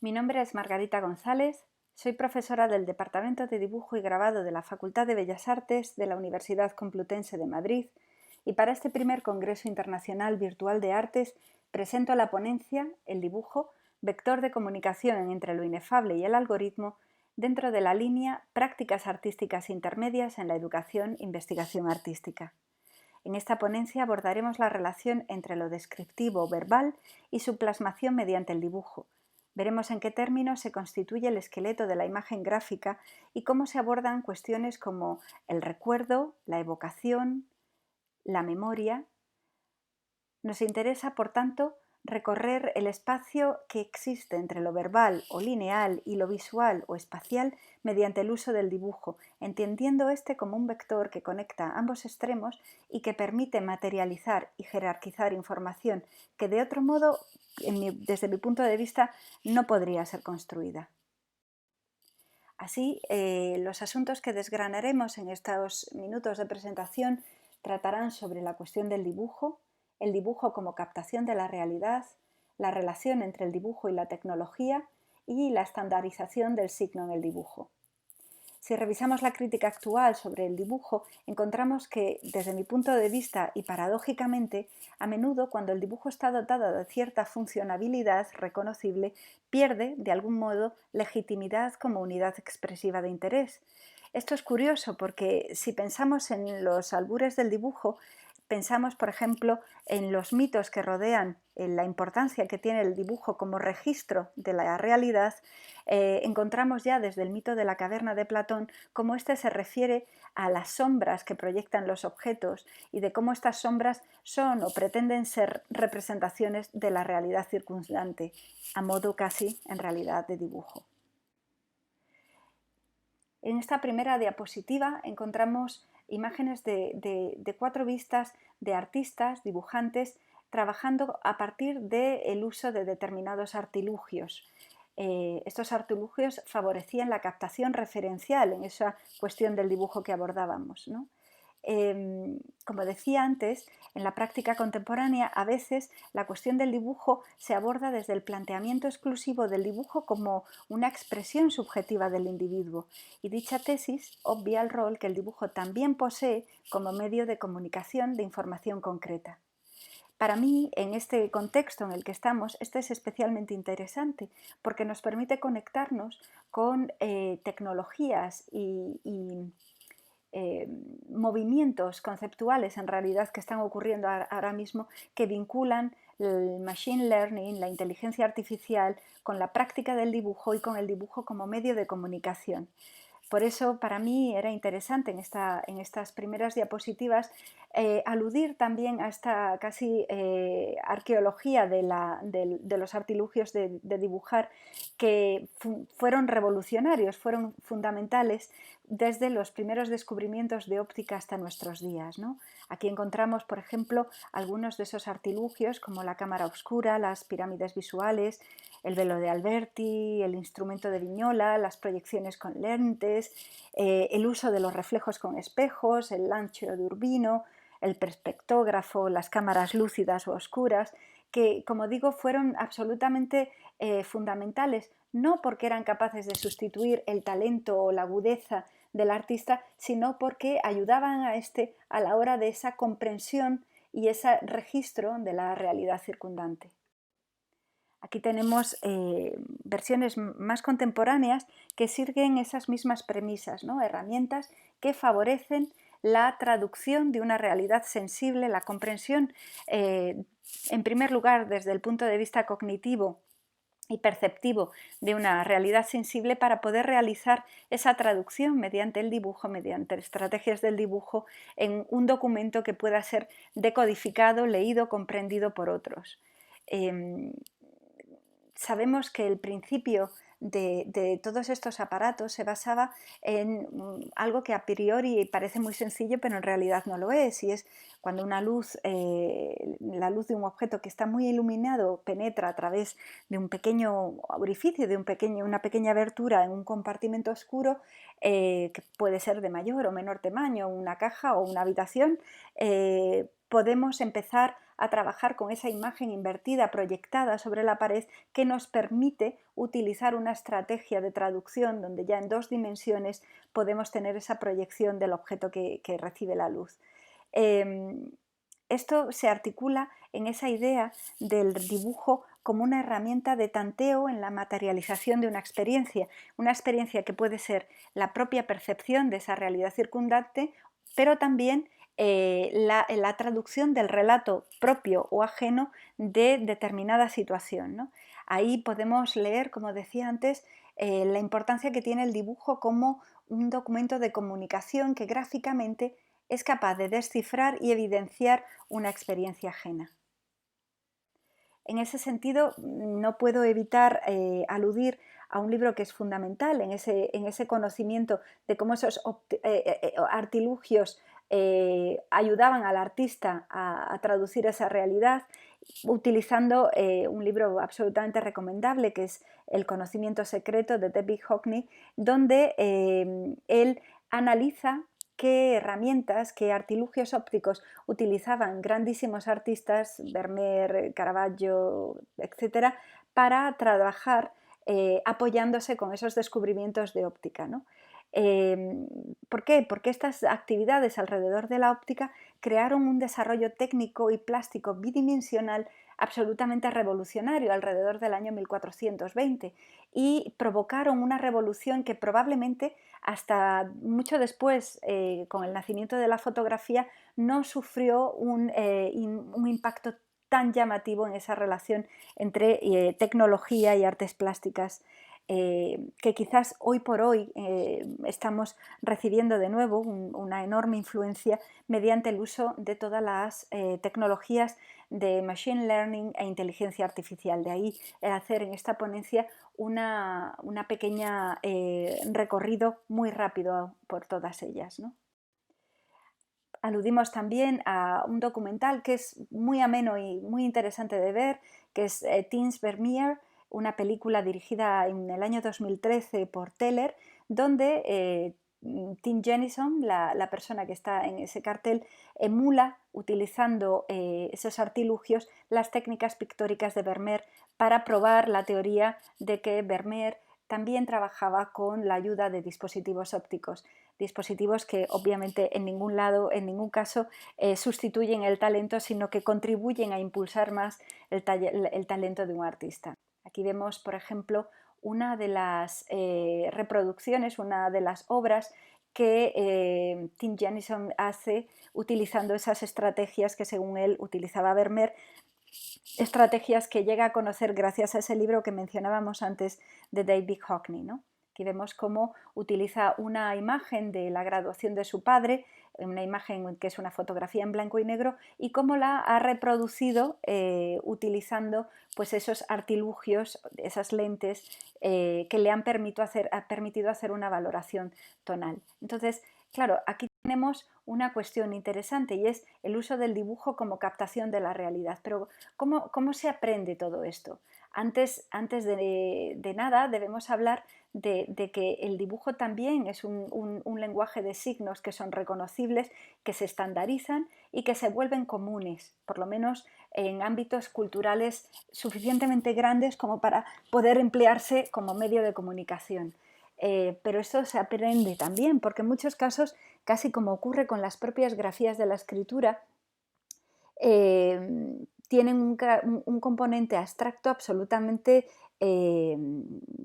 Mi nombre es Margarita González, soy profesora del Departamento de Dibujo y Grabado de la Facultad de Bellas Artes de la Universidad Complutense de Madrid y para este primer Congreso Internacional Virtual de Artes presento la ponencia El dibujo, vector de comunicación entre lo inefable y el algoritmo dentro de la línea Prácticas Artísticas Intermedias en la Educación e Investigación Artística. En esta ponencia abordaremos la relación entre lo descriptivo verbal y su plasmación mediante el dibujo. Veremos en qué términos se constituye el esqueleto de la imagen gráfica y cómo se abordan cuestiones como el recuerdo, la evocación, la memoria. Nos interesa, por tanto, recorrer el espacio que existe entre lo verbal o lineal y lo visual o espacial mediante el uso del dibujo, entendiendo este como un vector que conecta ambos extremos y que permite materializar y jerarquizar información que de otro modo, desde mi punto de vista, no podría ser construida. Así, los asuntos que desgranaremos en estos minutos de presentación tratarán sobre la cuestión del dibujo, el dibujo como captación de la realidad, la relación entre el dibujo y la tecnología y la estandarización del signo en el dibujo. Si revisamos la crítica actual sobre el dibujo, encontramos que, desde mi punto de vista y paradójicamente, a menudo cuando el dibujo está dotado de cierta funcionabilidad reconocible, pierde, de algún modo, legitimidad como unidad expresiva de interés. Esto es curioso porque si pensamos en los albures del dibujo, pensamos, por ejemplo, en los mitos que rodean la importancia que tiene el dibujo como registro de la realidad, encontramos ya desde el mito de la caverna de Platón cómo éste se refiere a las sombras que proyectan los objetos y de cómo estas sombras son o pretenden ser representaciones de la realidad circundante, a modo casi, en realidad, de dibujo. En esta primera diapositiva encontramos imágenes de 4 vistas de artistas, dibujantes, trabajando a partir del uso de determinados artilugios. Estos artilugios favorecían la captación referencial en esa cuestión del dibujo que abordábamos, ¿no? Como decía antes, en la práctica contemporánea a veces la cuestión del dibujo se aborda desde el planteamiento exclusivo del dibujo como una expresión subjetiva del individuo, y dicha tesis obvia el rol que el dibujo también posee como medio de comunicación de información concreta. Para mí, en este contexto en el que estamos, este es especialmente interesante porque nos permite conectarnos con tecnologías y movimientos conceptuales en realidad que están ocurriendo ahora mismo que vinculan el machine learning, la inteligencia artificial, con la práctica del dibujo y con el dibujo como medio de comunicación. Por eso para mí era interesante en estas primeras diapositivas aludir también a esta casi arqueología de los artilugios de dibujar que fueron revolucionarios, fueron fundamentales desde los primeros descubrimientos de óptica hasta nuestros días, ¿no? Aquí encontramos, por ejemplo, algunos de esos artilugios como la cámara oscura, las pirámides visuales, el velo de Alberti, el instrumento de Vignola, las proyecciones con lentes, el uso de los reflejos con espejos, el lancio de Urbino, el perspectógrafo, las cámaras lúcidas o oscuras, que, como digo, fueron absolutamente fundamentales, no porque eran capaces de sustituir el talento o la agudeza del artista, sino porque ayudaban a este a la hora de esa comprensión y ese registro de la realidad circundante. Aquí tenemos versiones más contemporáneas que siguen esas mismas premisas, ¿no? Herramientas que favorecen la traducción de una realidad sensible, la comprensión, en primer lugar, desde el punto de vista cognitivo y perceptivo de una realidad sensible para poder realizar esa traducción mediante el dibujo, mediante estrategias del dibujo en un documento que pueda ser decodificado, leído, comprendido por otros. Sabemos que el principio de todos estos aparatos se basaba en algo que a priori parece muy sencillo, pero en realidad no lo es, y es cuando una luz, la luz de un objeto que está muy iluminado penetra a través de un pequeño orificio, de una pequeña abertura en un compartimento oscuro, que puede ser de mayor o menor tamaño, una caja o una habitación, podemos empezar a trabajar con esa imagen invertida, proyectada sobre la pared, que nos permite utilizar una estrategia de traducción donde ya en 2 dimensiones podemos tener esa proyección del objeto que recibe la luz. Esto se articula en esa idea del dibujo como una herramienta de tanteo en la materialización de una experiencia que puede ser la propia percepción de esa realidad circundante, pero también la traducción del relato propio o ajeno de determinada situación, ¿no? Ahí podemos leer, como decía antes, la importancia que tiene el dibujo como un documento de comunicación que gráficamente es capaz de descifrar y evidenciar una experiencia ajena. En ese sentido, no puedo evitar aludir a un libro que es fundamental en ese conocimiento de cómo esos artilugios ayudaban al artista a traducir esa realidad, utilizando un libro absolutamente recomendable que es El conocimiento secreto de David Hockney, donde él analiza qué herramientas, qué artilugios ópticos utilizaban grandísimos artistas, Vermeer, Caravaggio, etcétera, para trabajar apoyándose con esos descubrimientos de óptica, ¿no? ¿Por qué? Porque estas actividades alrededor de la óptica crearon un desarrollo técnico y plástico bidimensional absolutamente revolucionario alrededor del año 1420 y provocaron una revolución que probablemente hasta mucho después, con el nacimiento de la fotografía, no sufrió un impacto tan llamativo en esa relación entre tecnología y artes plásticas, que quizás hoy por hoy estamos recibiendo de nuevo una enorme influencia mediante el uso de todas las tecnologías de Machine Learning e inteligencia artificial. De ahí el hacer en esta ponencia una pequeña recorrido muy rápido por todas ellas, ¿no? Aludimos también a un documental que es muy ameno y muy interesante de ver, que es Teens Vermeer, una película dirigida en el año 2013 por Teller, donde Tim Jennison, la persona que está en ese cartel, emula, utilizando esos artilugios, las técnicas pictóricas de Vermeer para probar la teoría de que Vermeer también trabajaba con la ayuda de dispositivos ópticos, dispositivos que obviamente en ningún lado, en ningún caso sustituyen el talento, sino que contribuyen a impulsar más el talento de un artista. Aquí vemos, por ejemplo, una de las reproducciones, una de las obras que Tim Jennison hace utilizando esas estrategias que según él utilizaba Vermeer, estrategias que llega a conocer gracias a ese libro que mencionábamos antes de David Hockney, ¿no? Aquí vemos cómo utiliza una imagen de la graduación de su padre, una imagen que es una fotografía en blanco y negro, y cómo la ha reproducido utilizando pues, esos artilugios, esas lentes que le han permitido hacer una valoración tonal. Entonces, claro, aquí tenemos una cuestión interesante y es el uso del dibujo como captación de la realidad. Pero ¿cómo se aprende todo esto? Antes de nada debemos hablar de que el dibujo también es un lenguaje de signos que son reconocibles, que se estandarizan y que se vuelven comunes, por lo menos en ámbitos culturales suficientemente grandes como para poder emplearse como medio de comunicación. Pero esto se aprende también, porque en muchos casos, casi como ocurre con las propias grafías de la escritura, tienen un componente abstracto absolutamente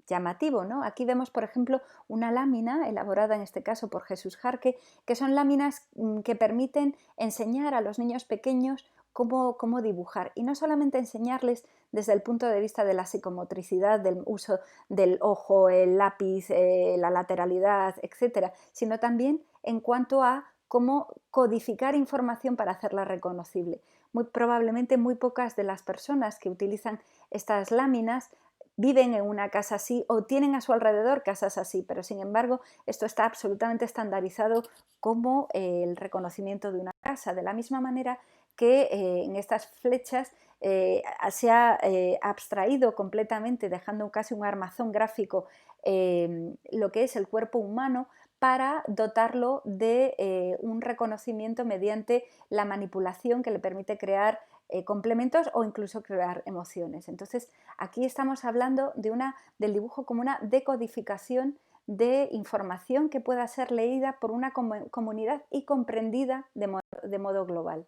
llamativo, ¿no? Aquí vemos, por ejemplo, una lámina elaborada en este caso por Jesús Jarque, que son láminas que permiten enseñar a los niños pequeños cómo dibujar, y no solamente enseñarles desde el punto de vista de la psicomotricidad, del uso del ojo, el lápiz, la lateralidad, etcétera, sino también en cuanto a cómo codificar información para hacerla reconocible. Muy probablemente muy pocas de las personas que utilizan estas láminas viven en una casa así o tienen a su alrededor casas así, pero sin embargo esto está absolutamente estandarizado como el reconocimiento de una casa, de la misma manera que en estas flechas se ha abstraído completamente, dejando casi un armazón gráfico lo que es el cuerpo humano, para dotarlo de un reconocimiento mediante la manipulación que le permite crear complementos o incluso crear emociones. Entonces, aquí estamos hablando del dibujo como una decodificación de información que pueda ser leída por una comunidad y comprendida de modo global.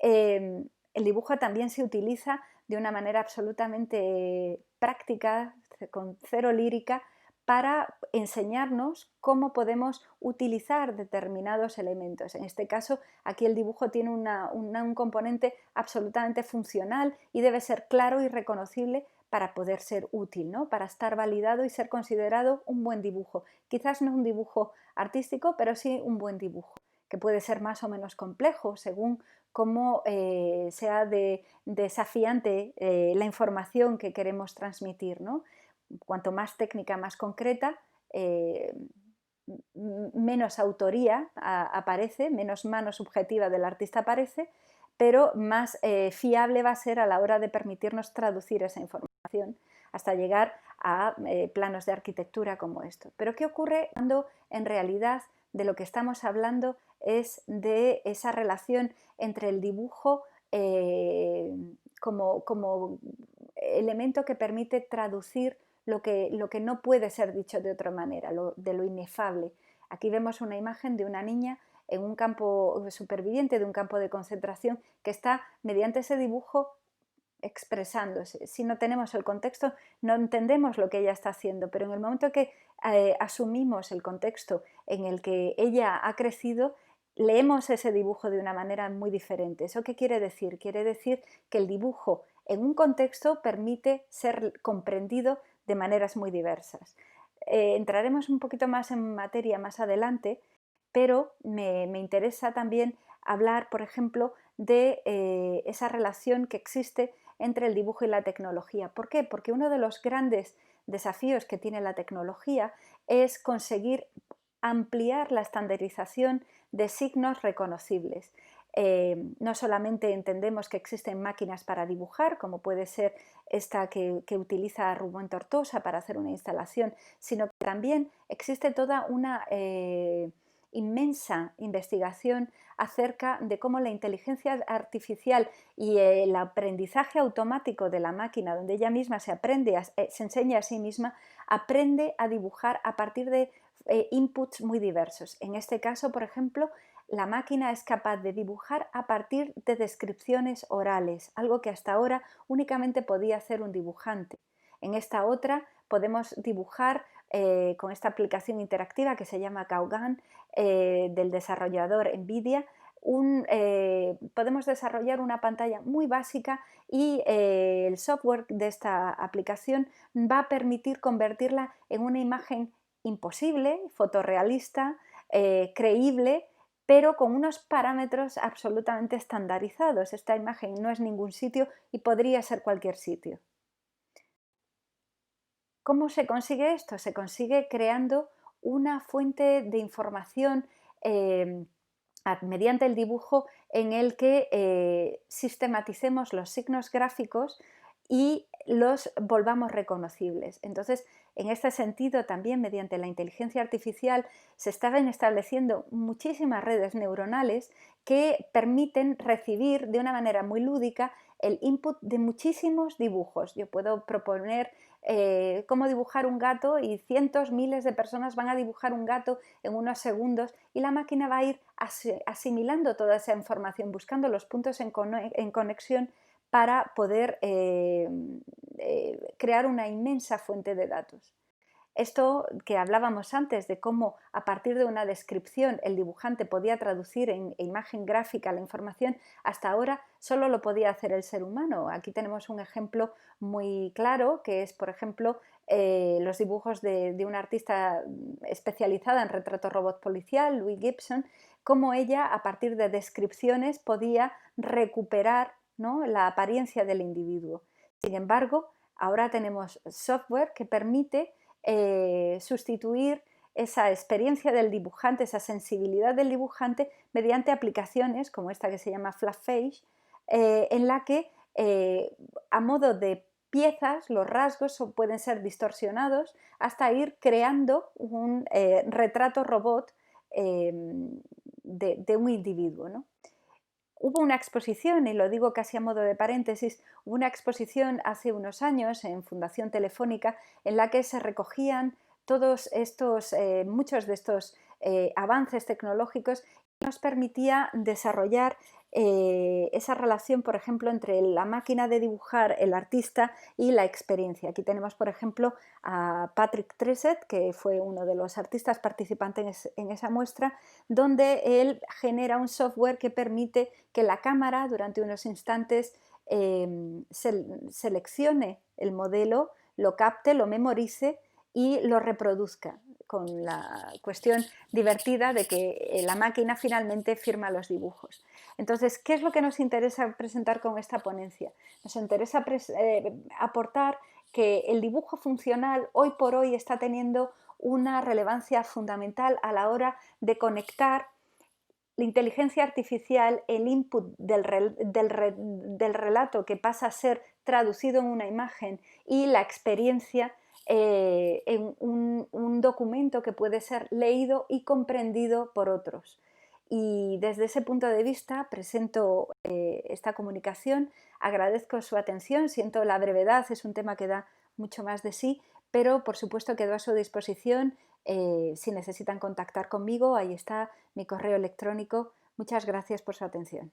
El dibujo también se utiliza de una manera absolutamente práctica, con cero lírica, para enseñarnos cómo podemos utilizar determinados elementos. En este caso, aquí el dibujo tiene un componente absolutamente funcional y debe ser claro y reconocible para poder ser útil, ¿no? Para estar validado y ser considerado un buen dibujo. Quizás no un dibujo artístico, pero sí un buen dibujo, que puede ser más o menos complejo según cómo sea desafiante la información que queremos transmitir, ¿no? Cuanto más técnica, más concreta, menos autoría aparece, menos mano subjetiva del artista aparece, pero más fiable va a ser a la hora de permitirnos traducir esa información hasta llegar a planos de arquitectura como esto. Pero ¿qué ocurre cuando en realidad de lo que estamos hablando es de esa relación entre el dibujo como elemento que permite traducir lo que no puede ser dicho de otra manera, de lo inefable? Aquí vemos una imagen de una niña en un campo superviviente de un campo de concentración que está mediante ese dibujo expresándose. Si no tenemos el contexto, no entendemos lo que ella está haciendo, pero en el momento que asumimos el contexto en el que ella ha crecido, leemos ese dibujo de una manera muy diferente. ¿Eso qué quiere decir? Quiere decir que el dibujo en un contexto permite ser comprendido de maneras muy diversas. Entraremos un poquito más en materia más adelante, pero me interesa también hablar, por ejemplo, de esa relación que existe entre el dibujo y la tecnología. ¿Por qué? Porque uno de los grandes desafíos que tiene la tecnología es conseguir ampliar la estandarización de signos reconocibles. No solamente entendemos que existen máquinas para dibujar, como puede ser esta que utiliza Rubén Tortosa para hacer una instalación, sino que también existe toda una inmensa investigación acerca de cómo la inteligencia artificial y el aprendizaje automático de la máquina, donde ella misma se enseña a sí misma, aprende a dibujar a partir de inputs muy diversos. En este caso, por ejemplo, la máquina es capaz de dibujar a partir de descripciones orales, algo que hasta ahora únicamente podía hacer un dibujante. En esta otra podemos dibujar con esta aplicación interactiva que se llama Kaugan del desarrollador NVIDIA. Podemos desarrollar una pantalla muy básica y el software de esta aplicación va a permitir convertirla en una imagen imposible, fotorrealista, creíble, pero con unos parámetros absolutamente estandarizados. Esta imagen no es ningún sitio y podría ser cualquier sitio. ¿Cómo se consigue esto? Se consigue creando una fuente de información mediante el dibujo en el que sistematicemos los signos gráficos y los volvamos reconocibles. Entonces, en este sentido, también mediante la inteligencia artificial se estaban estableciendo muchísimas redes neuronales que permiten recibir de una manera muy lúdica el input de muchísimos dibujos. Yo puedo proponer cómo dibujar un gato y cientos, miles de personas van a dibujar un gato en unos segundos y la máquina va a ir asimilando toda esa información, buscando los puntos en conexión para poder crear una inmensa fuente de datos. Esto que hablábamos antes de cómo a partir de una descripción el dibujante podía traducir en imagen gráfica la información, hasta ahora solo lo podía hacer el ser humano. Aquí tenemos un ejemplo muy claro que es, por ejemplo, los dibujos de una artista especializada en retrato robot policial, Louise Gibson, cómo ella a partir de descripciones podía recuperar, ¿no?, la apariencia del individuo. Sin embargo, ahora tenemos software que permite sustituir esa experiencia del dibujante, esa sensibilidad del dibujante mediante aplicaciones como esta que se llama Flatface, en la que a modo de piezas los rasgos pueden ser distorsionados hasta ir creando un retrato robot de un individuo, ¿no? Hubo una exposición, y lo digo casi a modo de paréntesis, hubo una exposición hace unos años en Fundación Telefónica en la que se recogían todos estos, muchos de estos avances tecnológicos y nos permitía desarrollar esa relación, por ejemplo, entre la máquina de dibujar, el artista y la experiencia. Aquí tenemos, por ejemplo, a Patrick Treset, que fue uno de los artistas participantes en esa muestra, donde él genera un software que permite que la cámara durante unos instantes seleccione el modelo, lo capte, lo memorice y lo reproduzca, con la cuestión divertida de que la máquina finalmente firma los dibujos. Entonces, ¿qué es lo que nos interesa presentar con esta ponencia? Nos interesa aportar que el dibujo funcional hoy por hoy está teniendo una relevancia fundamental a la hora de conectar la inteligencia artificial, el input del relato que pasa a ser traducido en una imagen y la experiencia en un documento que puede ser leído y comprendido por otros. Y desde ese punto de vista presento esta comunicación, agradezco su atención, siento la brevedad, es un tema que da mucho más de sí, pero por supuesto quedo a su disposición si necesitan contactar conmigo, ahí está mi correo electrónico. Muchas gracias por su atención.